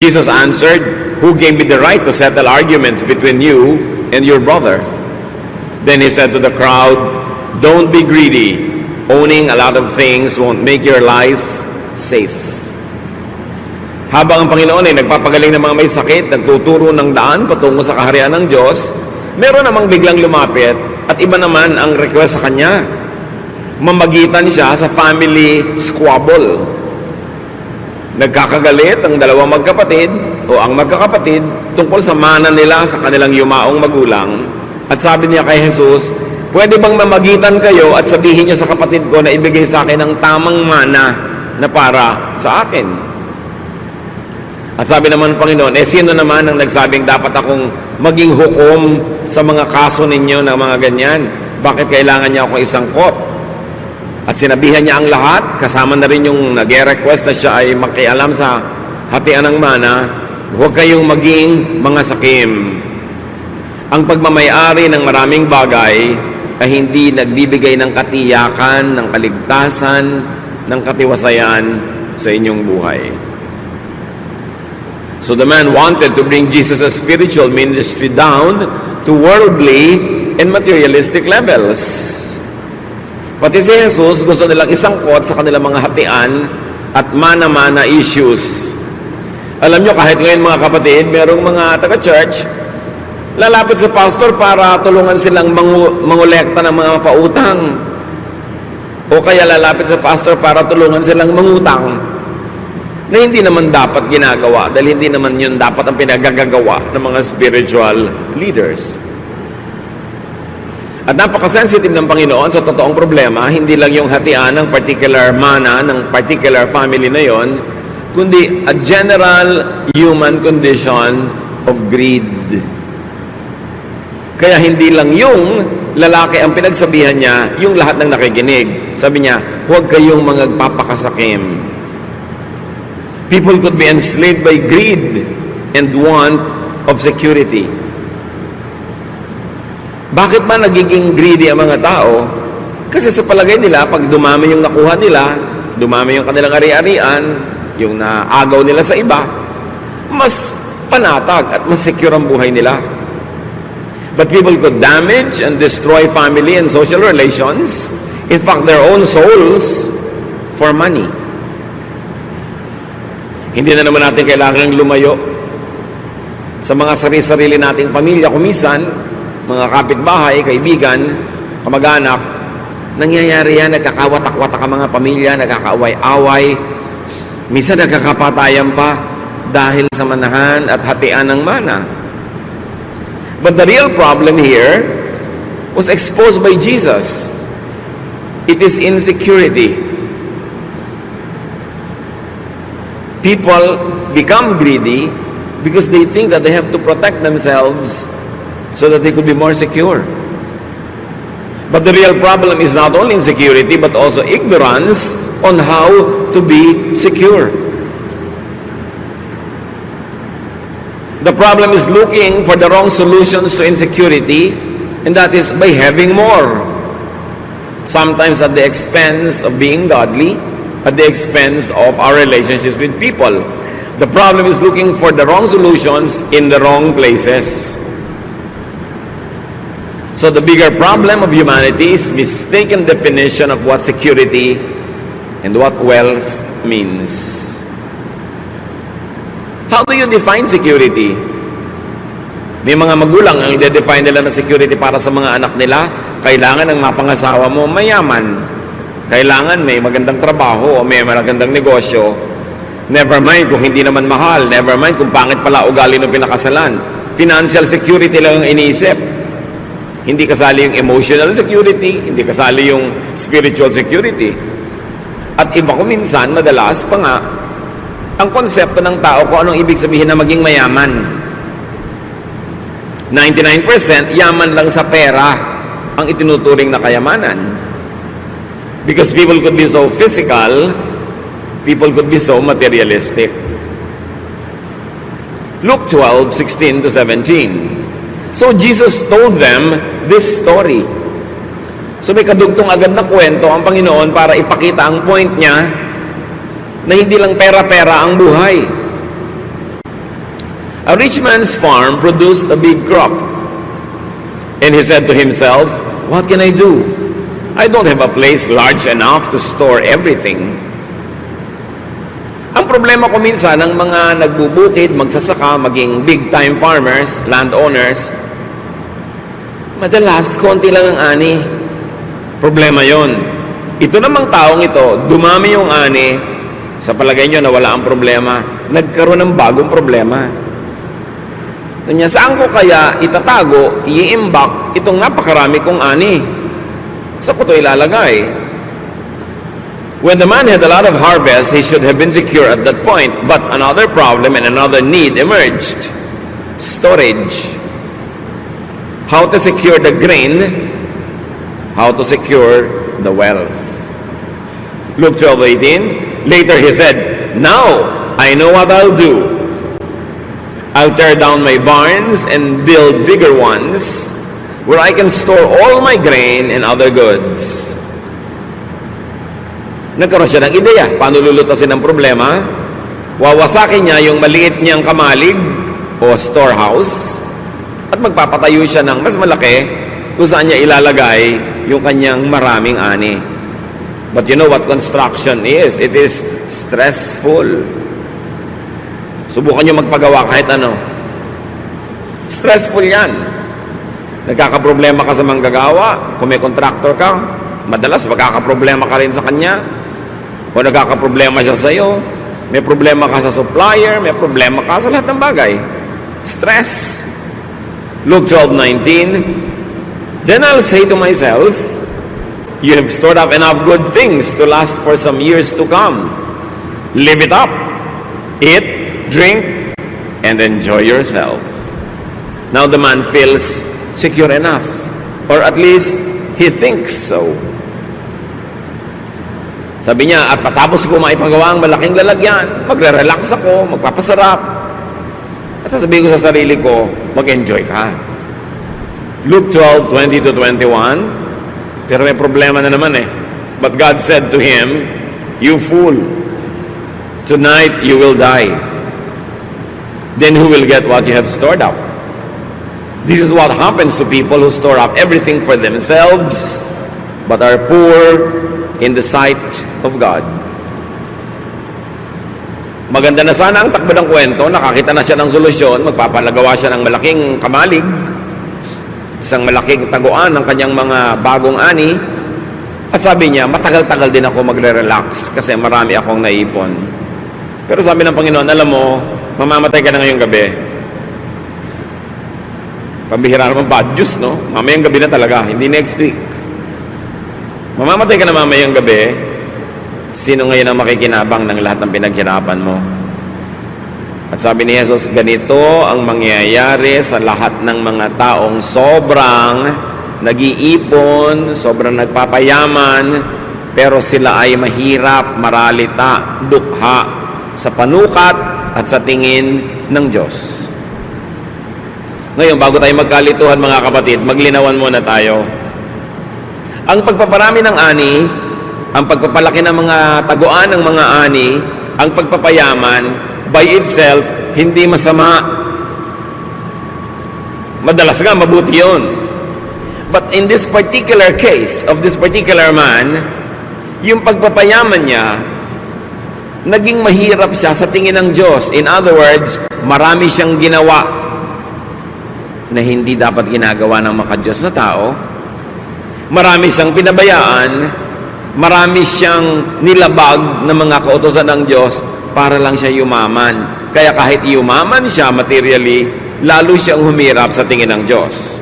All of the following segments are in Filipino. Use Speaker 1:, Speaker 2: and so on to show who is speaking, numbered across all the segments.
Speaker 1: Jesus answered, "Who gave me the right to settle arguments between you and your brother?" Then he said to the crowd, "Don't be greedy. Owning a lot of things won't make your life safe." Habang ang Panginoon ay nagpapagaling ng mga may sakit, nagtuturo ng daan patungo sa kaharian ng Diyos, meron namang biglang lumapit at iba naman ang request sa kanya. Mamagitan siya sa family squabble. Nagkakagalit ang dalawang magkapatid o ang magkakapatid tungkol sa mana nila sa kanilang yumaong magulang. At sabi niya kay Jesus, "Pwede bang mamagitan kayo at sabihin niyo sa kapatid ko na ibigay sa akin ang tamang mana na para sa akin?" At sabi naman ng Panginoon, sino naman ang nagsabing dapat akong maging hukom sa mga kaso ninyo ng mga ganyan? Bakit kailangan niya akong isangkot? At sinabihan niya ang lahat, kasama na rin yung nag-request na siya ay makialam sa hatian ng mana, huwag kayong maging mga sakim. Ang pagmamayari ng maraming bagay ay hindi nagbibigay ng katiyakan, ng kaligtasan, ng katiwasayan sa inyong buhay. So the man wanted to bring Jesus' spiritual ministry down to worldly and materialistic levels. Pati si Jesus gusto nilang isangkot sa kanilang mga hatian at mana-mana issues. Alam nyo, kahit ngayon mga kapatid, merong mga taga-church, lalapit sa pastor para tulungan silang mangolekta ng mga pautang. O kaya lalapit sa pastor para tulungan silang mangutang na hindi naman dapat ginagawa dahil hindi naman yun dapat ang pinagagagawa ng mga spiritual leaders. At napaka-sensitive ng Panginoon sa totoong problema, hindi lang yung hatian ng particular mana, ng particular family na yon, kundi a general human condition of greed. Kaya hindi lang yung lalaki ang pinagsabihan niya, yung lahat ng nakikinig. Sabi niya, huwag kayong magpapakasakim. People could be enslaved by greed and want of security. Bakit ba nagiging greedy ang mga tao? Kasi sa palagay nila, pag dumami yung nakuha nila, dumami yung kanilang ari-arian, yung naagaw nila sa iba, mas panatag at mas secure ang buhay nila. But people could damage and destroy family and social relations, in fact, their own souls, for money. Hindi na naman natin kailangang lumayo sa mga sarili-sarili nating pamilya, kumisan, mga kapitbahay, kaibigan, kamag-anak, nangyayari yan, nagkakawatak-watak ang mga pamilya, nagkakaaway-away, minsan nagkakapatayan pa dahil sa manahan at hatian ng mana. But the real problem here was exposed by Jesus. It is insecurity. People become greedy because they think that they have to protect themselves so that they could be more secure. But the real problem is not only insecurity, but also ignorance on how to be secure. The problem is looking for the wrong solutions to insecurity, and that is by having more. Sometimes at the expense of being godly, at the expense of our relationships with people. The problem is looking for the wrong solutions in the wrong places. So the bigger problem of humanity is mistaken definition of what security and what wealth means. How do you define security? May mga magulang ang i-define nila na security para sa mga anak nila, kailangan ang mapangasawa mo mayaman. Kailangan may magandang trabaho o may magandang negosyo. Never mind kung hindi naman mahal. Never mind kung pangit pala ugali ng pinakasalan. Financial security lang ang iniisip. Hindi kasali yung emotional security, hindi kasali yung spiritual security. At iba ko minsan, madalas pa nga, ang konsepto ng tao kung anong ibig sabihin na maging mayaman. 99% yaman lang sa pera ang itinuturing na kayamanan. Because people could be so physical, people could be so materialistic. Luke 12:16-17. So Jesus told them this story. So may kadugtong agad na kwento ang Panginoon para ipakita ang point niya na hindi lang pera-pera ang buhay. A rich man's farm produced a big crop. And he said to himself, "What can I do? I don't have a place large enough to store everything." Ang problema ko minsan ng mga nagbubukid, magsasaka, maging big-time farmers, landowners, madalas, konti lang ang ani. Problema yon. Ito namang taong ito, dumami yung ani, sa palagay nyo na wala ang problema, nagkaroon ng bagong problema. So niya, saan ko kaya itatago, i-imbak itong napakarami kong ani? Saan ko ito ilalagay? When the man had a lot of harvest, he should have been secure at that point. But another problem and another need emerged. Storage. How to secure the grain, how to secure the wealth. Luke 12:18. Later he said, "Now I know what I'll do. I'll tear down my barns and build bigger ones where I can store all my grain and other goods." Nagkaroon siya ng ideya. Paano lulutasin ang problema? Wawasakin niya yung maliit niyang kamalig o storehouse at magpapatayo siya ng mas malaki kung saan niya ilalagay yung kanyang maraming ani. But you know what construction is? It is stressful. Subukan nyo magpagawa kahit ano. Stressful yan. Nagkakaproblema ka sa manggagawa. Kung may contractor ka, madalas magkakaproblema ka rin sa kanya. O nagkakaproblema siya sa iyo. May problema ka sa supplier. May problema ka sa lahat ng bagay. Stress. Luke 12:19. Then I'll say to myself, "You have stored up enough good things to last for some years to come. Live it up. Eat, drink, and enjoy yourself." Now the man feels secure enough, or at least he thinks so. Sabi niya, at patapos ko maipagawa ang malaking lalagyan, magre-relax ako, magpapasarap. At sasabihin ko sa sarili ko, mag-enjoy ka. Luke 12:20-21. Pero may problema na naman eh. But God said to him, "You fool, tonight you will die. Then who will get what you have stored up?" This is what happens to people who store up everything for themselves but are poor in the sight of God. Maganda na sana ang takbo ng kwento, nakakita na siya ng solusyon, magpapalagawa siya ng malaking kamalig, isang malaking taguan ng kanyang mga bagong ani, at sabi niya, matagal-tagal din ako magre-relax kasi marami akong naipon. Pero sabi ng Panginoon, alam mo, mamamatay ka na ngayong gabi. Pambihira naman bad news, no? Mamayang gabi na talaga, hindi next week. Mamamatay ka na mamayang gabi, sino ngayon ang makikinabang ng lahat ng pinaghirapan mo? At sabi ni Jesus, ganito ang mangyayari sa lahat ng mga taong sobrang nag-iipon, sobrang nagpapayaman, pero sila ay mahirap, maralita, dukha sa panukat at sa tingin ng Diyos. Ngayon, bago tayo magkalituhan mga kapatid, maglinawan muna tayo. Ang pagpaparami ng ani, ang pagpapalaki ng mga taguan ng mga ani, ang pagpapayaman, by itself, hindi masama. Madalas nga, mabuti yun. But in this particular case, of this particular man, yung pagpapayaman niya, naging mahirap siya sa tingin ng Diyos. In other words, marami siyang ginawa na hindi dapat ginagawa ng maka-Diyos na tao. Marami siyang pinabayaan, marami siyang nilabag ng mga kautosan ng Diyos para lang siya yumaman. Kaya kahit yumaman siya materially, lalo siyang humirap sa tingin ng Diyos.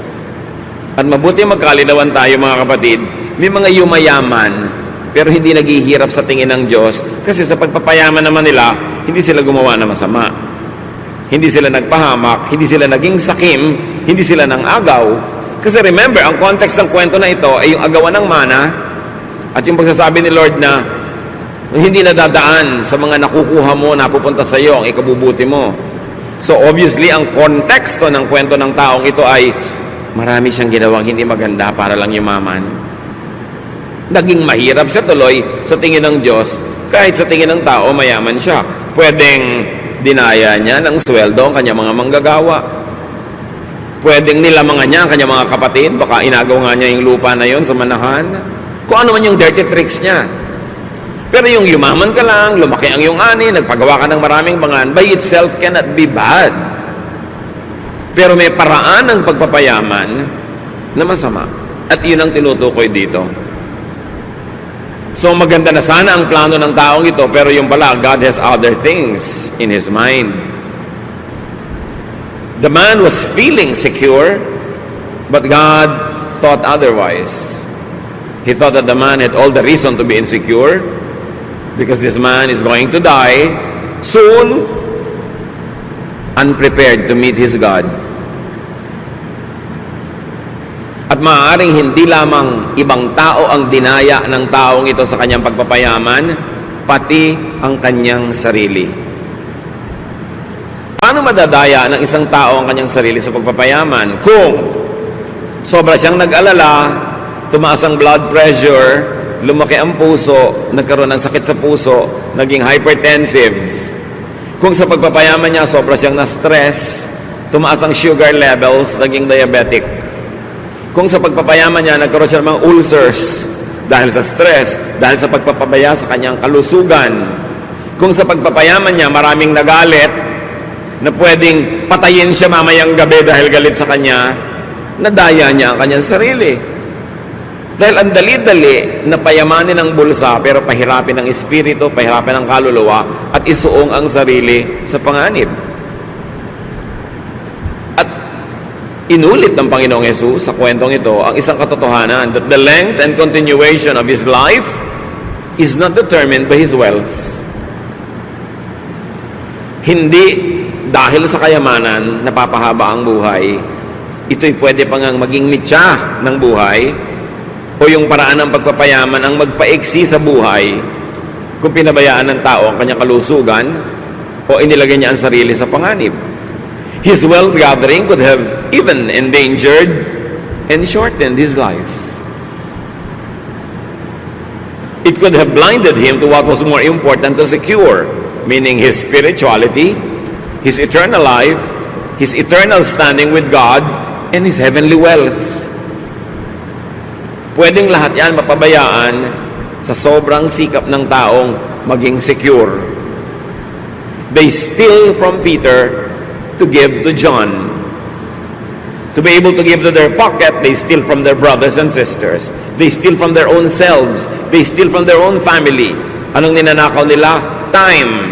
Speaker 1: At mabuti magkalinawan tayo mga kapatid, may mga yumayaman, pero hindi naghihirap sa tingin ng Diyos kasi sa pagpapayaman naman nila, hindi sila gumawa ng masama. Hindi sila nagpahamak, hindi sila naging sakim, hindi sila nang agaw. Kasi remember, ang context ng kwento na ito ay yung agawan ng mana at yung pagsasabi ni Lord na hindi nadadaan sa mga nakukuha mo, napupunta sa iyo, ang ikabubuti mo. So obviously, ang konteksto ng kwento ng taong ito ay marami siyang ginawang hindi maganda para lang yumaman. Naging mahirap siya tuloy sa tingin ng Diyos, kahit sa tingin ng tao, mayaman siya. Pwedeng dinaya niya ng sweldo ang kanyang mga manggagawa. Pwedeng nilamangan niya ang kanyang mga kapatid, baka inagaw nga niya yung lupa na yon sa manahan. Kung ano man yung dirty tricks niya. Pero yung yumaman ka lang, lumaki ang iyong ani, nagpagawa ka ng maraming bangan, by itself cannot be bad. Pero may paraan ng pagpapayaman na masama. At yun ang tinutukoy dito. So maganda na sana ang plano ng taong ito, pero yung pala, God has other things in his mind. The man was feeling secure, but God thought otherwise. He thought that the man had all the reason to be insecure, because this man is going to die soon, unprepared to meet his God. At maaaring hindi lamang ibang tao ang dinaya ng taong ito sa kanyang pagpapayaman, pati ang kanyang sarili. Paano madadaya ng isang tao ang kanyang sarili sa pagpapayaman? Kung sobra siyang nag-alala, tumaas ang blood pressure, lumaki ang puso, nagkaroon ng sakit sa puso, naging hypertensive. Kung sa pagpapayaman niya, sobra siyang na-stress, tumaas ang sugar levels, naging diabetic. Kung sa pagpapayaman niya, nagkaroon siya ng mga ulcers dahil sa stress, dahil sa pagpapabaya sa kanyang kalusugan. Kung sa pagpapayaman niya, maraming nagalit na pwedeng patayin siya mamayang gabi dahil galit sa kanya, nadaya niya ang kanyang sarili. Dahil ang dali-dali na payamanin ang bulsa pero pahirapin ang espiritu, pahirapin ang kaluluwa at isuong ang sarili sa panganib. At inulit ng Panginoong Hesus sa kwentong ito ang isang katotohanan that the length and continuation of his life is not determined by his wealth. Hindi dahil sa kayamanan napapahaba ang buhay, ito'y pwede pa ngang maging mitya ng buhay, o yung paraan ng pagpapayaman ang magpaiksi sa buhay kung pinabayaan ng tao ang kanyang kalusugan o inilagay niya ang sarili sa panganib. His wealth gathering could have even endangered and shortened his life. It could have blinded him to what was more important to secure, meaning his spirituality, his eternal life, his eternal standing with God, and his heavenly wealth. Pwedeng lahat yan mapabayaan sa sobrang sikap ng taong maging secure. They steal from Peter to give to John. To be able to give to their pocket, they steal from their brothers and sisters. They steal from their own selves. They steal from their own family. Anong ninanakaw nila? Time.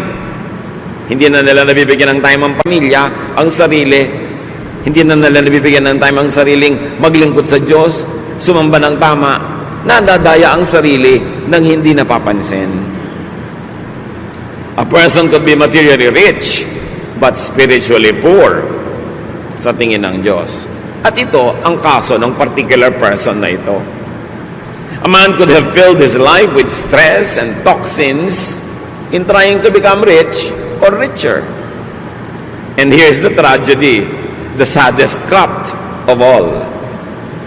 Speaker 1: Hindi na nila nabibigyan ng time ang pamilya, ang sarili. Hindi na nila nabibigyan ng time ang sariling maglingkod sa Diyos, sumamba ng tama, nadadaya ang sarili nang hindi napapansin. A person could be materially rich, but spiritually poor sa tingin ng Diyos. At ito ang kaso ng particular person na ito. A man could have filled his life with stress and toxins in trying to become rich or richer. And here's the tragedy, the saddest cut of all.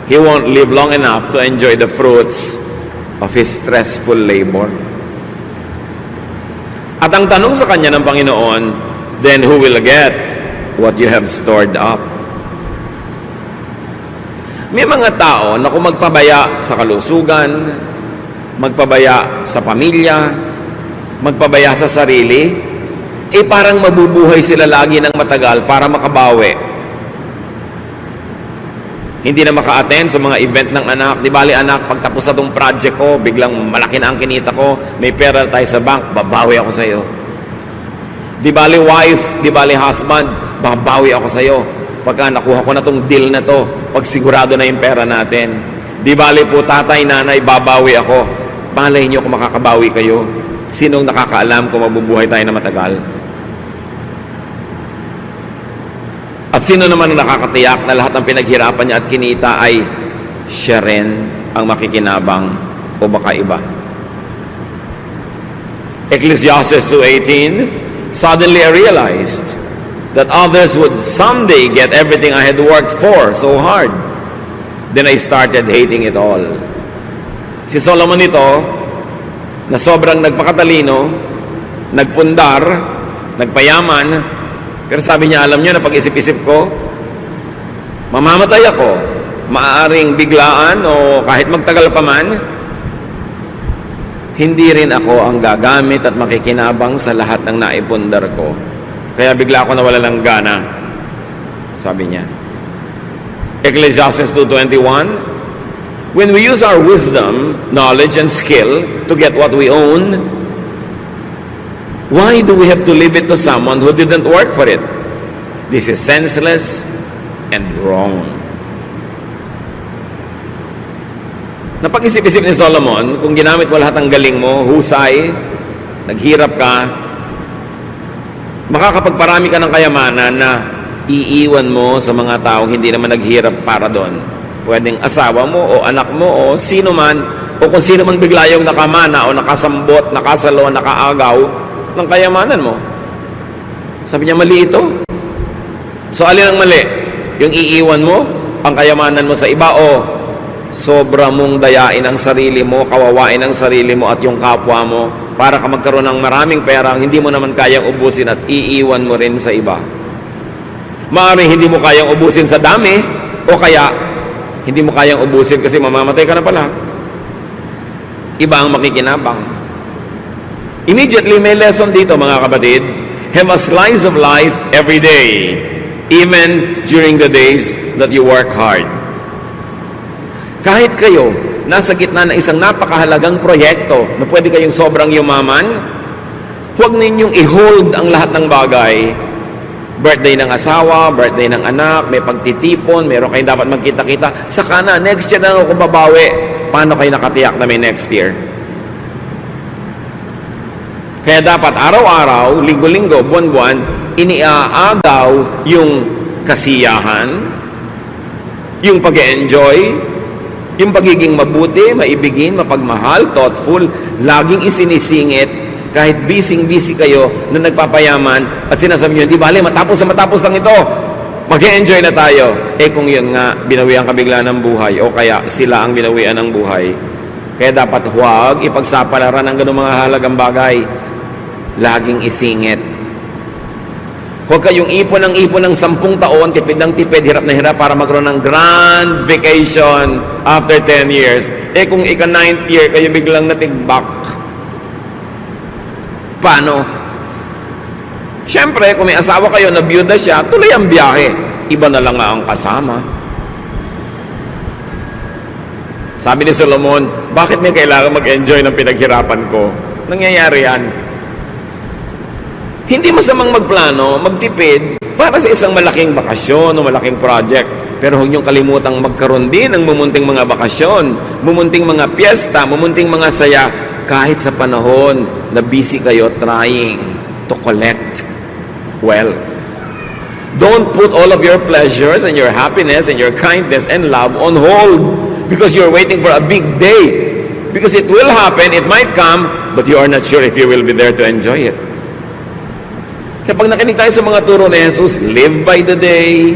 Speaker 1: He won't live long enough to enjoy the fruits of his stressful labor. At ang tanong sa kanya ng Panginoon, then who will get what you have stored up? May mga tao na kung magpabaya sa kalusugan, magpabaya sa pamilya, magpabaya sa sarili, parang mabubuhay sila lagi ng matagal para makabawi. Hindi na maka-attend sa mga event ng anak. Di bali anak, pagtapos na itong project ko, biglang malaki na ang kinita ko, may pera tayo sa bank, babawi ako sa iyo. Di bali wife, di bali husband, babawi ako sa iyo. Pagka nakuha ko na itong deal na to, pag sigurado na yung pera natin. Di bali po tatay, nanay, babawi ako. Malay niyo kung makakabawi kayo. Sinong nakakaalam kung mabubuhay tayo na matagal? At sino naman ang nakakatiyak na lahat ng pinaghirapan niya at kinita ay siya rin ang makikinabang o baka iba? Ecclesiastes 2:18, suddenly I realized that others would someday get everything I had worked for so hard. Then I started hating it all. Si Solomon ito, na sobrang nagpakatalino, nagpundar, nagpayaman, pero sabi niya, alam niyo na pag-isip-isip ko, mamamatay ako, maaaring biglaan o kahit magtagal pa man, hindi rin ako ang gagamit at makikinabang sa lahat ng naipundar ko. Kaya bigla ako nawala ng gana, sabi niya. Ecclesiastes 2:21, when we use our wisdom, knowledge, and skill to get what we own, why do we have to leave it to someone who didn't work for it? This is senseless and wrong. Napag-isip-isip ni Solomon, kung ginamit mo lahat ng galing mo, husay, naghirap ka, makakapagparami ka ng kayamanan na iiwan mo sa mga taong hindi naman naghirap para doon. Pwedeng asawa mo o anak mo o sino man, o kung sino man bigla yung nakamana o nakasambot, nakasalo, nakaagaw ng kayamanan mo. Sabi niya, mali ito. So, alin ang mali? Yung iiwan mo ang kayamanan mo sa iba o sobra mong dayain ang sarili mo, kawawain ang sarili mo at yung kapwa mo para ka magkaroon ng maraming pera hindi mo naman kayang ubusin at iiwan mo rin sa iba. Maaaring hindi mo kayang ubusin sa dami o kaya hindi mo kayang ubusin kasi mamamatay ka na pala. Iba ang makikinabang. Immediately may lesson dito mga kapatid. Have a slice of life every day, even during the days that you work hard. Kahit kayo nasa gitna ng isang napakahalagang proyekto na pwede kayong sobrang yumaman, huwag ninyong i-hold ang lahat ng bagay. Birthday ng asawa, birthday ng anak, may pagtitipon, meron kayong dapat magkita-kita. Saka na, next year na ako babawi. Paano kayo nakatiyak na may next year? Kaya dapat araw-araw, linggo-linggo, buwan-buwan, iniaagaw yung kasiyahan, yung pag-enjoy, yung pagiging mabuti, maibigin, mapagmahal, thoughtful, laging isinisingit kahit busy-busy kayo na nagpapayaman at sinasabi nyo, di bale, matapos lang ito. Mag-enjoy na tayo. Eh kung yun nga, binawian ka bigla ng buhay o kaya sila ang binawian ng buhay. Kaya dapat huwag ipagsapalaran ng ganung mga halagang bagay. Laging isingit. Huwag kayong ipon ng 10 taon, tipid ng tipid, hirap na hirap para magkaroon ng grand vacation after 10 years. Eh kung ika-9th year, kayo biglang natigbak. Paano? Siyempre, kung may asawa kayo na byuda siya, tuloy ang biyahe. Iba na lang nga ang kasama. Sabi ni Solomon, bakit may kailangan mag-enjoy ng pinaghirapan ko? Nangyayari yan. Hindi masamang magplano, magtipid, para sa isang malaking bakasyon o malaking project. Pero huwag niyong kalimutang magkaroon din ng mumunting mga bakasyon, mumunting mga piyesta, mumunting mga saya, kahit sa panahon na busy kayo trying to collect wealth. Don't put all of your pleasures and your happiness and your kindness and love on hold because you're waiting for a big day. Because it will happen, it might come, but you are not sure if you will be there to enjoy it. Kapag nakinig tayo sa mga turo ni Jesus, live by the day,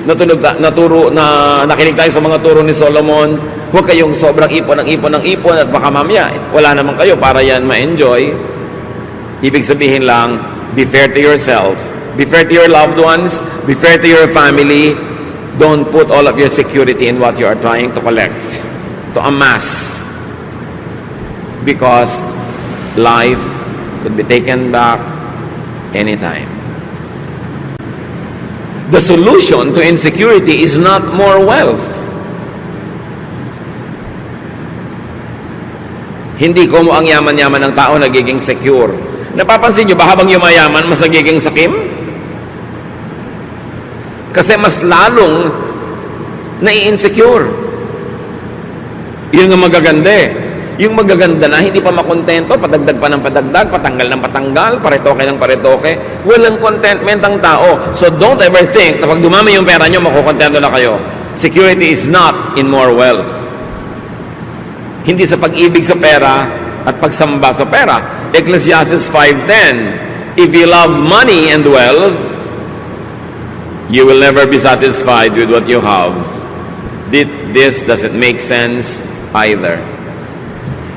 Speaker 1: nakinig tayo sa mga turo ni Solomon, huwag kayong sobrang ipon at baka mamaya, wala naman kayo para yan ma-enjoy. Ibig sabihin lang, be fair to yourself, be fair to your loved ones, be fair to your family. Don't put all of your security in what you are trying to collect, to amass. Because life could be taken back anytime. The solution to insecurity is not more wealth. Hindi ko ang yaman-yaman ng tao nagiging secure. Napapansin nyo ba habang yumayaman, mas nagiging sakim? Kasi mas lalong nai-insecure. Yun ang magaganda eh. Yung magaganda na, hindi pa makontento, padagdag pa ng padagdag, patanggal ng patanggal, paretoke ng paretoke. Walang contentment ang tao. So don't ever think na pag dumami yung pera nyo, makukontento na kayo. Security is not in more wealth. Hindi sa pag-ibig sa pera at pagsamba sa pera. Ecclesiastes 5:10, if you love money and wealth, you will never be satisfied with what you have. This doesn't make sense either.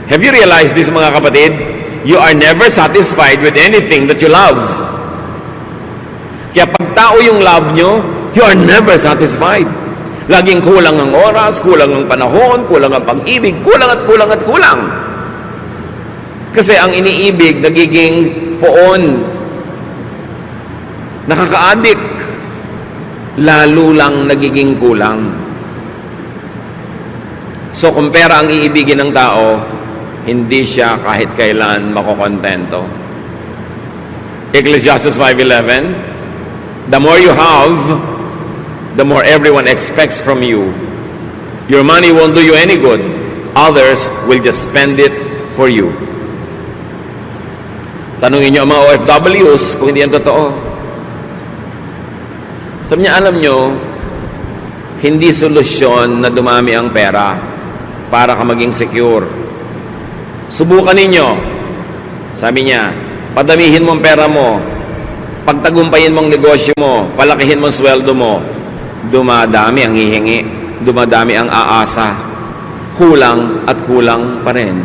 Speaker 1: Have you realized this, mga kapatid? You are never satisfied with anything that you love. Kaya pag tao yung love nyo, you are never satisfied. Laging kulang ang oras, kulang ang panahon, kulang ang pag-ibig, kulang at kulang at kulang. Kasi ang iniibig, nagiging poon. Nakaka-addict. Lalo lang nagiging kulang. So kung pera ang iibigin ng tao, hindi siya kahit kailan makokontento. Ecclesiastes 5:11, the more you have, the more everyone expects from you. Your money won't do you any good. Others will just spend it for you. Tanungin niyo ang mga OFWs kung hindi yan totoo. Sabi niya, alam niyo, hindi solusyon na dumami ang pera para ka maging secure. Subukan ninyo. Sabi niya, padamihin mo ang pera mo, pagtagumpayin mong negosyo mo, palakihin mo ang sweldo mo, dumadami ang hihingi, dumadami ang aasa, kulang at kulang pa rin.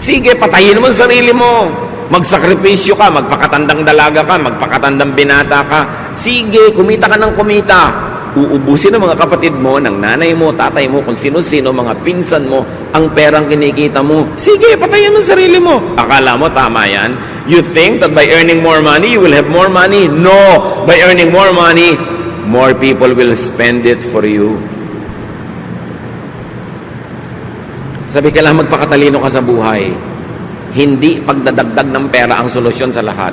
Speaker 1: Sige, patayin mo ang sarili mo, magsakripisyo ka, magpakatandang dalaga ka, magpakatandang binata ka, sige, kumita ka ng kumita, uubusin ng mga kapatid mo, ng nanay mo, tatay mo, kung sino-sino, mga pinsan mo, ang perang kinikita mo. Sige, patayin ang sarili mo. Akala mo, tama yan? You think that by earning more money, you will have more money? No! By earning more money, more people will spend it for you. Sabi, kailangan magpakatalino ka sa buhay. Hindi pagdadagdag ng pera ang solusyon sa lahat.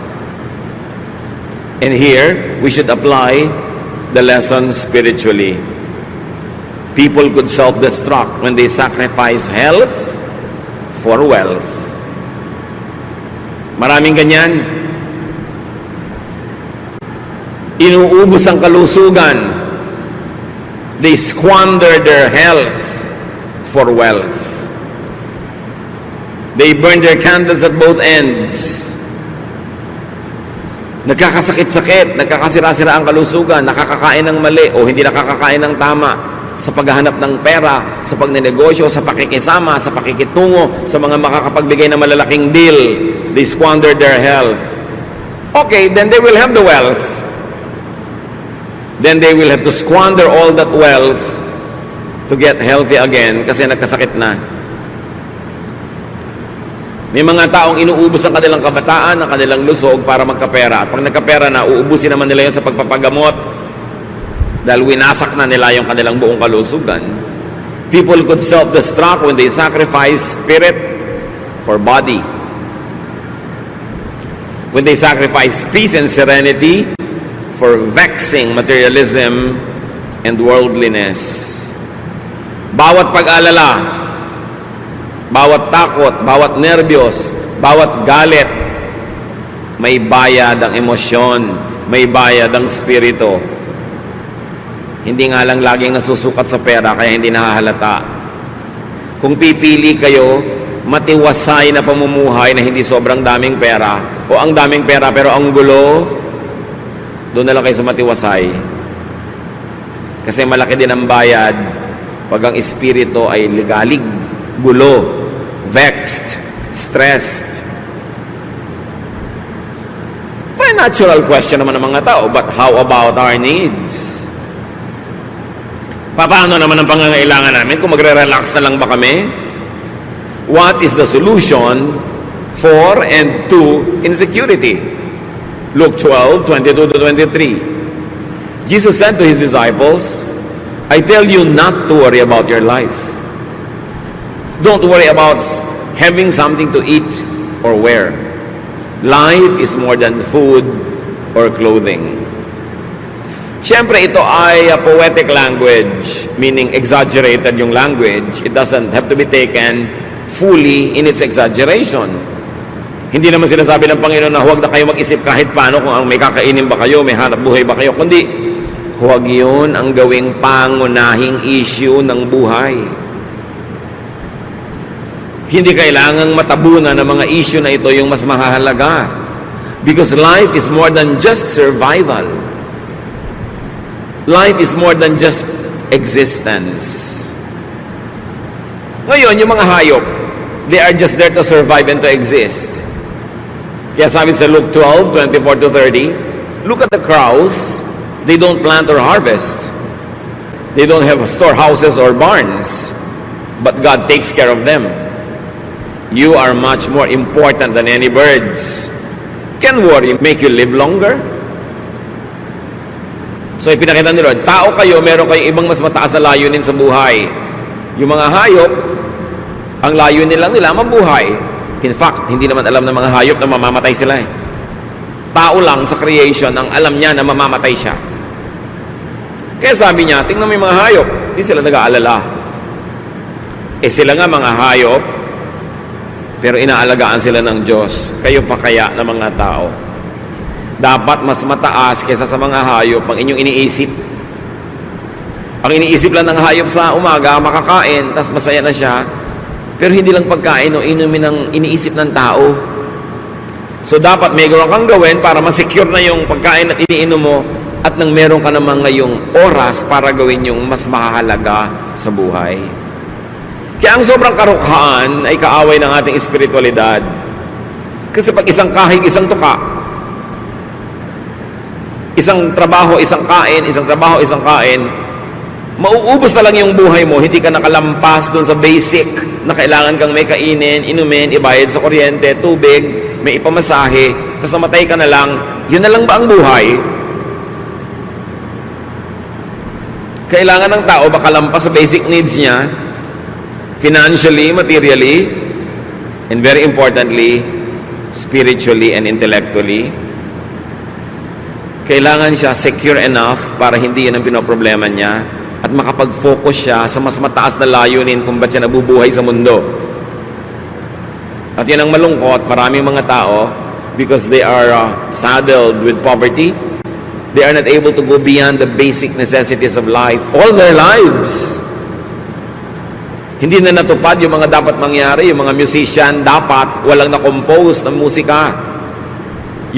Speaker 1: And here, we should apply the lesson spiritually. People could self-destruct when they sacrifice health for wealth. Maraming ganyan. Inuubos ang kalusugan. They squander their health for wealth. They burn their candles at both ends. Nagkakasakit-sakit, nagkakasira-sira ang kalusugan, nakakakain ng mali o hindi nakakakain ng tama sa paghahanap ng pera, sa pagnenegosyo, sa pakikisama, sa pakikitungo, sa mga makakapagbigay ng malalaking deal. They squander their health. Okay, then they will have the wealth. Then they will have to squander all that wealth to get healthy again kasi nagkasakit na. May mga taong inuubos ang kanilang kabataan, ang kanilang lusog para magkapera. At pag nagkapera na, uubusin naman nila yun sa pagpapagamot dahil winasak na nila yung kanilang buong kalusugan. People could self-destruct when they sacrifice spirit for body. When they sacrifice peace and serenity for vexing materialism and worldliness. Bawat pag-alala, bawat takot, bawat nerbiyos, bawat galit, may bayad ang emosyon, may bayad ang spirito. Hindi nga lang laging nasusukat sa pera, kaya hindi nahahalata. Kung pipili kayo, matiwasay na pamumuhay na hindi sobrang daming pera, o ang daming pera pero ang gulo, doon na lang kayo sa matiwasay. Kasi malaki din ang bayad pag ang espiritu ay ligalig, gulo, vexed, stressed. May natural question naman ng mga tao, but how about our needs? Paano naman ang pangangailangan namin kung magre-relax na lang ba kami? What is the solution for and to insecurity? Luke 12:22-23. Jesus said to his disciples, I tell you not to worry about your life. Don't worry about having something to eat or wear. Life is more than food or clothing. Siyempre, ito ay a poetic language, meaning exaggerated yung language. It doesn't have to be taken fully in its exaggeration. Hindi naman sinasabi ng Panginoon na huwag na kayo mag-isip kahit paano kung may kakainin ba kayo, may hanap buhay ba kayo, kundi huwag yun ang gawing pangunahing issue ng buhay. Hindi kailangang matabunan ng mga issue na ito yung mas mahalaga. Because life is more than just survival. Life is more than just existence. Ngayon, yung mga hayop, they are just there to survive and to exist. Kaya sabi sa Luke 12:24-30, Look at the crows. They don't plant or harvest. They don't have storehouses or barns. But God takes care of them. You are much more important than any birds. Can worry make you live longer? So ipinakita ni Lord, tao kayo, meron kayong ibang mas mataas na layunin sa buhay. Yung mga hayop, ang layunin lang nila mabuhay. In fact, hindi naman alam ng mga hayop na mamamatay sila eh. Tao lang sa creation ang alam niya na mamamatay siya. Kaya sabi niya, tingnan mo yung mga hayop, hindi sila nag-aalala. Eh sila nga mga hayop, pero inaalagaan sila ng Diyos. Kayo pa kaya na mga tao? Dapat mas mataas kaysa sa mga hayop ang inyong iniisip. Ang iniisip lang ng hayop sa umaga, makakain, tas masaya na siya. Pero hindi lang pagkain o inumin ang iniisip ng tao. So dapat may gawin kang gawin para masecure na yung pagkain at iniinom mo at nang meron ka naman ngayong oras para gawin yung mas mahalaga sa buhay. Kaya ang sobrang karukhaan ay kaaway ng ating espiritualidad. Kasi pag isang kahig, isang tuka, isang trabaho, isang kain, isang trabaho, isang kain, mauubos na lang yung buhay mo, hindi ka nakalampas doon sa basic na kailangan kang may kainin, inumin, ibayad sa kuryente, tubig, may ipamasahe, tapos namatay ka na lang, yun na lang ba ang buhay? Kailangan ng tao makalampas sa basic needs niya, financially, materially, and very importantly, spiritually and intellectually. Kailangan siya secure enough para hindi yan ang pinoproblema niya at makapag-focus siya sa mas mataas na layunin kung ba't siya nabubuhay sa mundo. At yan ang malungkot, maraming mga tao, because they are saddled with poverty, they are not able to go beyond the basic necessities of life all their lives. Hindi na natupad yung mga dapat mangyari. Yung mga musician dapat walang na-compose ng musika.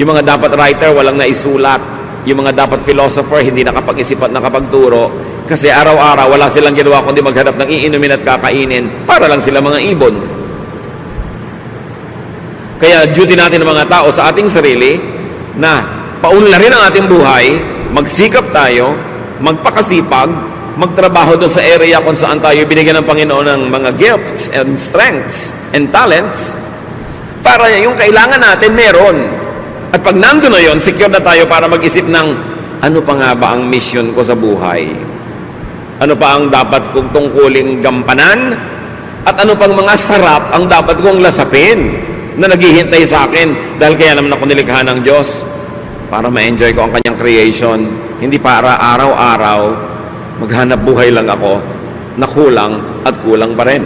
Speaker 1: Yung mga dapat writer walang naisulat. Yung mga dapat philosopher hindi nakapag-isip at nakapagturo kasi araw-araw wala silang ginawa kundi maghanap ng iinumin at kakainin para lang sila mga ibon. Kaya duty natin ng mga tao sa ating sarili na paunlarin ang ating buhay, magsikap tayo, magpakasipag, magtrabaho doon sa area kung saan tayo binigyan ng Panginoon ng mga gifts and strengths and talents para yung kailangan natin meron. At pag nandun na yun, secure na tayo para mag-isip ng ano pa nga ba ang mission ko sa buhay? Ano pa ang dapat kong tungkuling gampanan? At ano pang mga sarap ang dapat kong lasapin na naghihintay sa akin dahil kaya naman ako nilikha ng Diyos para ma-enjoy ko ang kanyang creation. Hindi para araw-araw maghanap buhay lang ako na kulang at kulang pa rin.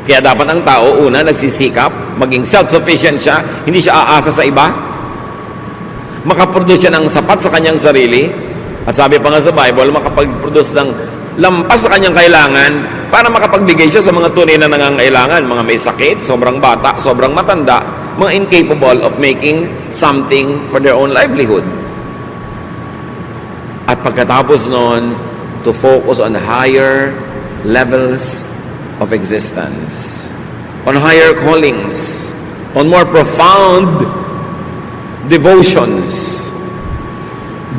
Speaker 1: Kaya dapat ang tao, una, nagsisikap, maging self-sufficient siya, hindi siya aasa sa iba. Makaproduce siya ng sapat sa kanyang sarili. At sabi pa nga sa Bible, makapag-produce ng lampas sa kanyang kailangan para makapagbigay siya sa mga tunay na nangangailangan. Mga may sakit, sobrang bata, sobrang matanda, mga incapable of making something for their own livelihood. At pagkatapos nun, to focus on higher levels of existence, on higher callings, on more profound devotions,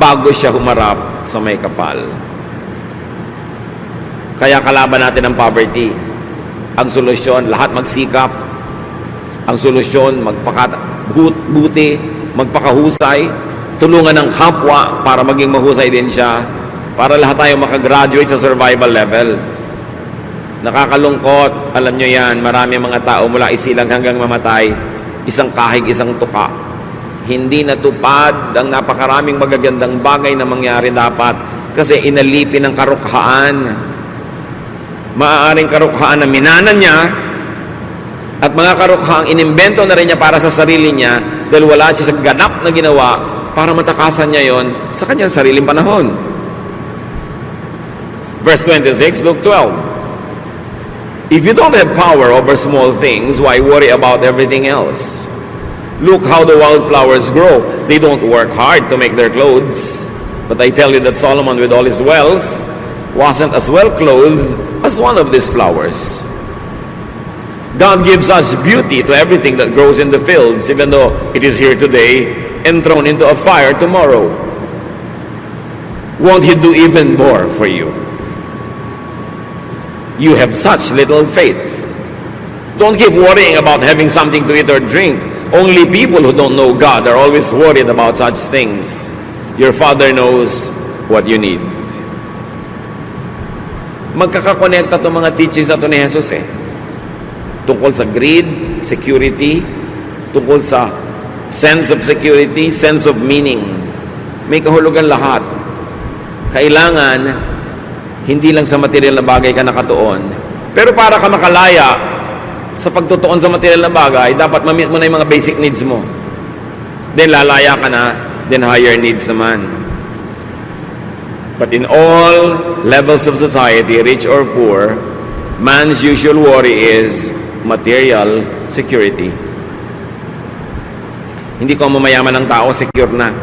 Speaker 1: bago siya humarap sa may kapal. Kaya kalaban natin ang poverty. Ang solusyon, lahat magsikap. Ang solusyon, magpakabuti, magpakahusay, tulungan ng kapwa para maging mahusay din siya, para lahat tayo makagraduate sa survival level. Nakakalungkot, alam nyo yan, marami mga tao mula isilang hanggang mamatay, isang kahig, isang tuka. Hindi natupad ang napakaraming magagandang bagay na mangyari dapat kasi inalipin ng karukhaan. Maaaring karukhaan na minanan niya at mga karukhaang inimbento na rin niya para sa sarili niya dahil wala siya sa ganap na ginawa para matakasan niya yon sa kanyang sariling panahon. Verse 26, Luke 12. If you don't have power over small things, why worry about everything else? Look how the wildflowers grow. They don't work hard to make their clothes. But I tell you that Solomon with all his wealth wasn't as well clothed as one of these flowers. God gives us beauty to everything that grows in the fields, even though it is here today and thrown into a fire tomorrow, won't He do even more for you? You have such little faith. Don't keep worrying about having something to eat or drink. Only people who don't know God are always worried about such things. Your Father knows what you need. Magkakakonekta itong mga teachings na ito ni Jesus tungkol sa greed, security, tungkol sa sense of security, sense of meaning. May kahulugan lahat. Kailangan, hindi lang sa material na bagay ka nakatuon. Pero para ka makalaya sa pagtutuon sa material na bagay, dapat ma-meet mo na yung mga basic needs mo. Then lalaya ka na, then higher needs naman. But in all levels of society, rich or poor, man's usual worry is material security. Hindi ko mamayaman ng tao, secure na.